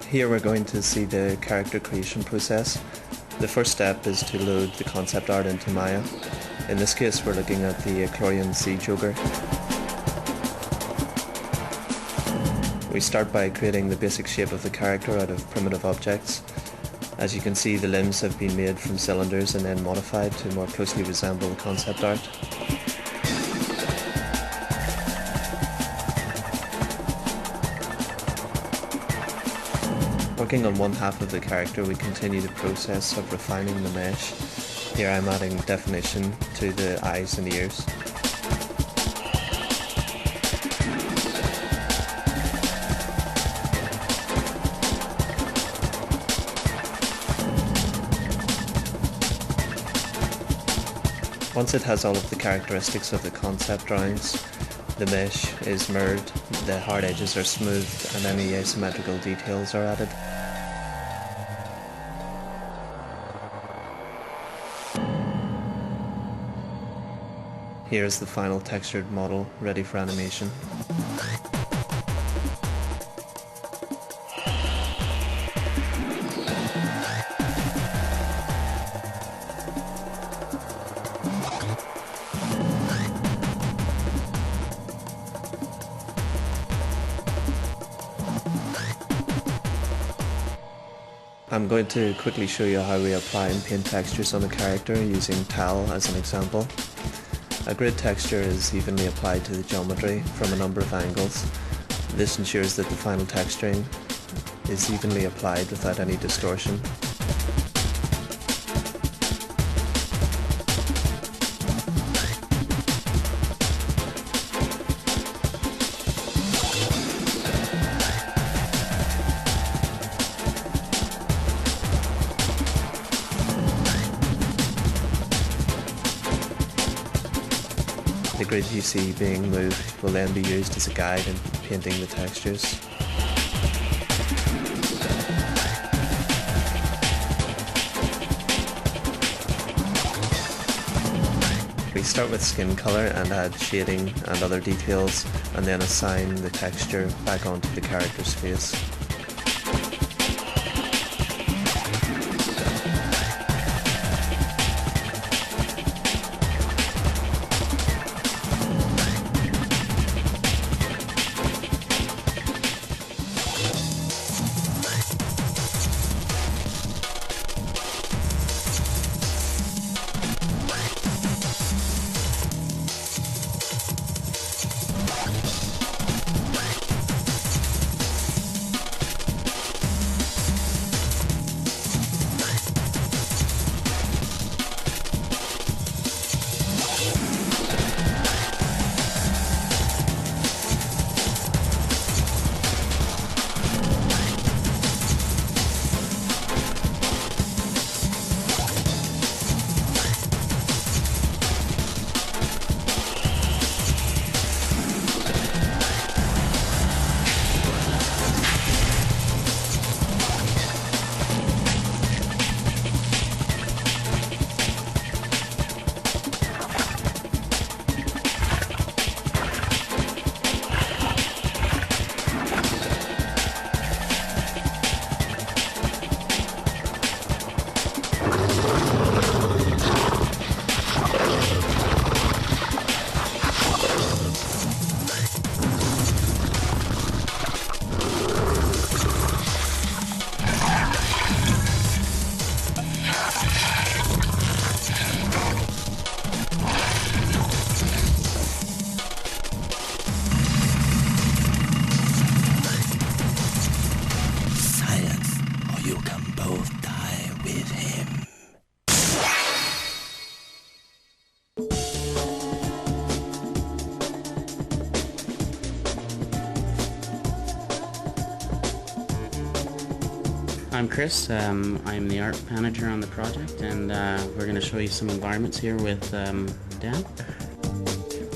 Here we're going to see the character creation process. The first step is to load the concept art into Maya. In this case we're looking at the Eclorian Siege Ogre. We start by creating the basic shape of the character out of primitive objects. As you can see, the limbs have been made from cylinders and then modified to more closely resemble the concept art. Working on one half of the character, we continue the process of refining the mesh. Here I'm adding definition to the eyes and ears. Once it has all of the characteristics of the concept drawings, the mesh is mirrored, the hard edges are smoothed, and any asymmetrical details are added. Here is the final textured model ready for animation. I'm going to quickly show you how we apply and paint textures on a character using tile as an example. A grid texture is evenly applied to the geometry from a number of angles. This ensures that the final texturing is evenly applied without any distortion. The grid you see being moved will then be used as a guide in painting the textures. We start with skin color and add shading and other details, and then assign the texture back onto the character's face. I'm Chris, I'm the art manager on the project, and we're going to show you some environments here with Dan.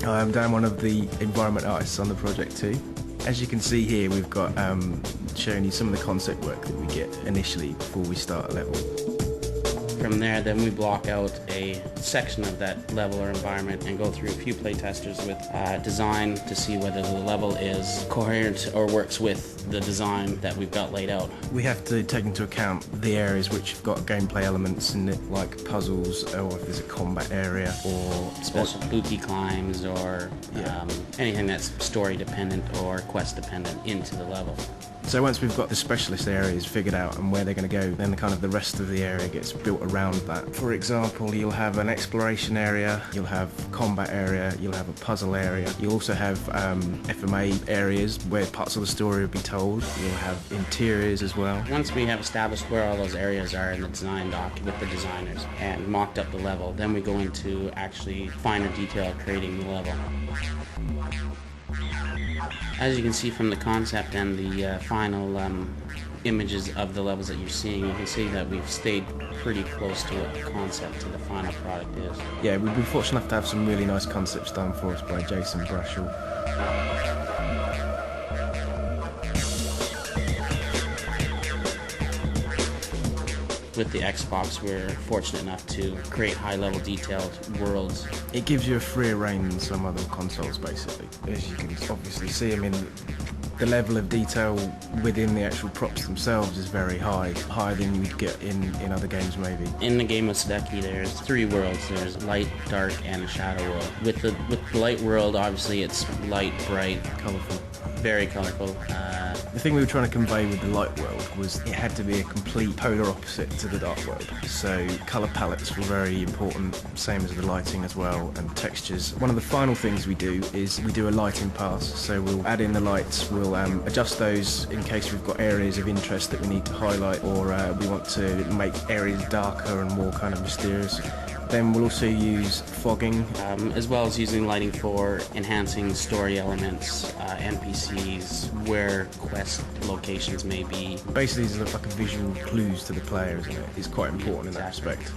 I'm Dan, one of the environment artists on the project too. As you can see here, we've got showing you some of the concept work that we get initially before we start a level. From there, then we block out a section of that level or environment and go through a few playtesters with design to see whether the level is coherent or works with the design that we've got laid out. We have to take into account the areas which have got gameplay elements in it, like puzzles, or if there's a combat area, or special spooky climbs, or anything that's story dependent or quest dependent into the level. So once we've got the specialist areas figured out and where they're going to go, then the rest of the area gets built around that. For example, you'll have an exploration area, you'll have combat area, you'll have a puzzle area, you'll also have FMA areas where parts of the story will be told, you'll have interiors as well. Once we have established where all those areas are in the design doc with the designers and mocked up the level, then we go into actually finer detail of creating the level. As you can see from the concept and the final images of the levels that you're seeing, you can see that we've stayed pretty close to what the concept to the final product is. Yeah, we've been fortunate enough to have some really nice concepts done for us by Jason Brashall. With the Xbox, we're fortunate enough to create high-level detailed worlds. It gives you a freer reign than some other consoles, basically. As you can obviously see, I mean, the level of detail within the actual props themselves is very high, higher than you'd get in other games maybe. In the game of Sudeki, there's 3 worlds. There's light, dark, and a shadow world. With the light world, obviously it's light, bright, Colourful. very colourful. The thing we were trying to convey with the light world was it had to be a complete polar opposite to the dark world. So colour palettes were very important, same as the lighting as well, and textures. One of the final things we do is we do a lighting pass. So we'll add in the lights, we'll adjust those in case we've got areas of interest that we need to highlight, or we want to make areas darker and more kind of mysterious. Then we'll also use fogging. As well as using lighting for enhancing story elements, NPCs, where quest locations may be. Basically, it's like a visual clues to the player, isn't it? It's quite important in that respect.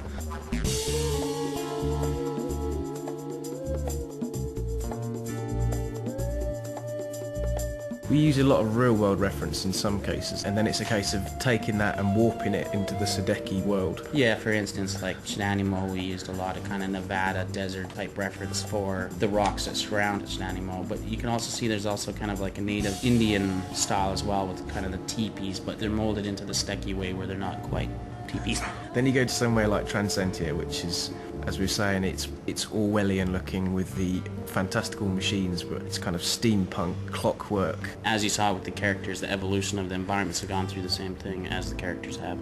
We use a lot of real-world reference in some cases, and then it's a case of taking that and warping it into the Sudeki world. Yeah, for instance, like Shenanimo, we used a lot of kind of Nevada desert type reference for the rocks that surround Shenanimo, but you can also see there's also kind of like a native Indian style as well with kind of the teepees, but they're molded into the Sudeki way where they're not quite teepees. Then you go to somewhere like Transcentia, which is, as we were saying, it's Orwellian looking with the fantastical machines, but it's kind of steampunk clockwork. As you saw with the characters, the evolution of the environments have gone through the same thing as the characters have.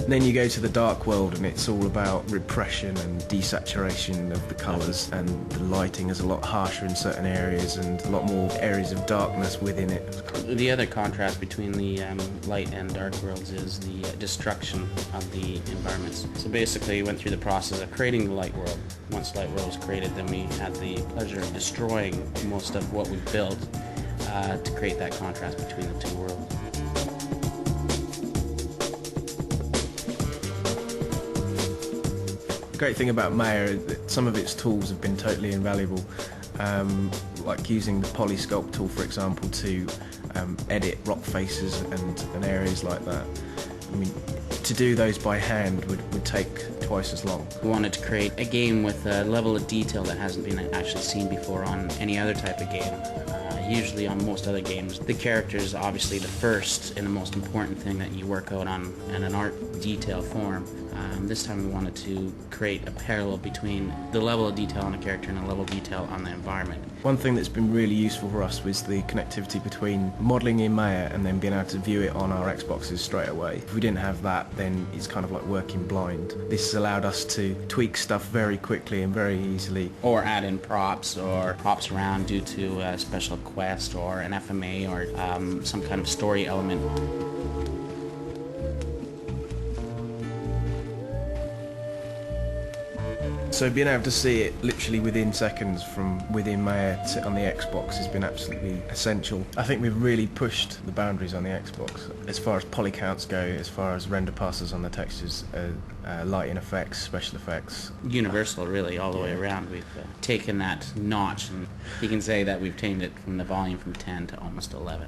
And then you go to the dark world and it's all about repression and desaturation of the colours, and the lighting is a lot harsher in certain areas and a lot more areas of darkness within it. The other contrast between the light and dark worlds is the destruction of the environments. So basically we went through the process of creating the light world. Once the light world was created, then we had the pleasure of destroying most of what we built to create that contrast between the two worlds. The great thing about Maya is that some of its tools have been totally invaluable, like using the polysculpt tool, for example, to edit rock faces and areas like that. I mean, to do those by hand would take twice as long. We wanted to create a game with a level of detail that hasn't been actually seen before on any other type of game. Usually on most other games, the character is obviously the first and the most important thing that you work out on in an art detail form. This time we wanted to create a parallel between the level of detail on a character and the level of detail on the environment. One thing that's been really useful for us was the connectivity between modelling in Maya and then being able to view it on our Xboxes straight away. If we didn't have that, then it's kind of like working blind. This has allowed us to tweak stuff very quickly and very easily. Or add in props around due to a special quest or an FMA or some kind of story element. So being able to see it literally within seconds from within Maya to on the Xbox has been absolutely essential. I think we've really pushed the boundaries on the Xbox as far as poly counts go, as far as render passes on the textures, lighting effects, special effects. Universal, really, all the way around. We've taken that notch, and you can say that we've tamed it from the volume from 10 to almost 11.